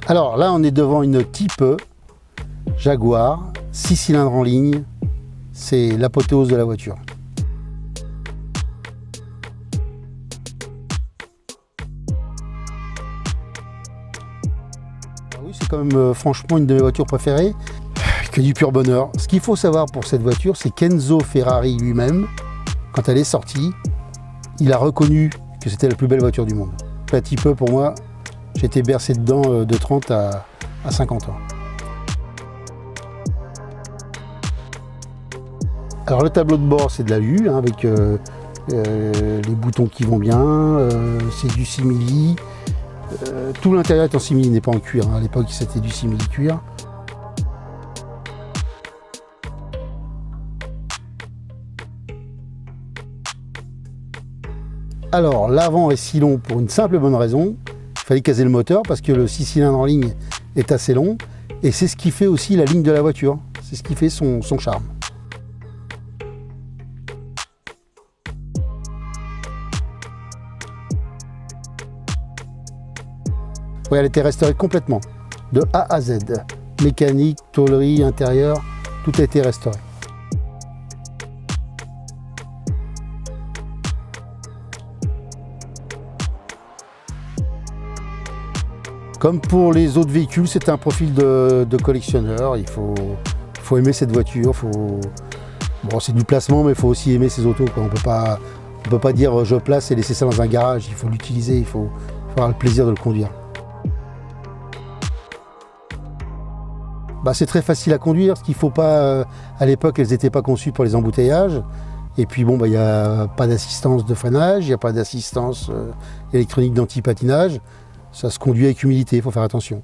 Alors là, on est devant une Type E Jaguar, 6 cylindres en ligne. C'est l'apothéose de la voiture. Oui, c'est quand même franchement une de mes voitures préférées, que du pur bonheur. Ce qu'il faut savoir pour cette voiture, c'est qu'Enzo Ferrari lui-même, quand elle est sortie, il a reconnu que c'était la plus belle voiture du monde. La Type E, pour moi, j'ai été bercé dedans de 30 à 50 ans. Alors le tableau de bord, c'est de l'alu, hein, avec les boutons qui vont bien, c'est du simili. Tout l'intérieur est en simili, n'est pas en cuir, hein. À l'époque c'était du simili cuir. Alors l'avant est si long pour une simple et bonne raison, il fallait caser le moteur parce que le 6 cylindres en ligne est assez long et c'est ce qui fait aussi la ligne de la voiture, c'est ce qui fait son charme. Oui, elle a été restaurée complètement, de A à Z. Mécanique, tôlerie, intérieur, tout a été restauré. Comme pour les autres véhicules, c'est un profil de collectionneur. Il faut aimer cette voiture. Bon, c'est du placement, mais il faut aussi aimer ces autos, quoi. On peut pas dire je place et laisser ça dans un garage. Il faut l'utiliser, il faut avoir le plaisir de le conduire. Bah, c'est très facile à conduire, parce qu'il faut pas. À l'époque, elles n'étaient pas conçues pour les embouteillages. Et puis bon, bah, il n'y a pas d'assistance de freinage, il n'y a pas d'assistance électronique d'anti-patinage. Ça se conduit avec humilité, il faut faire attention.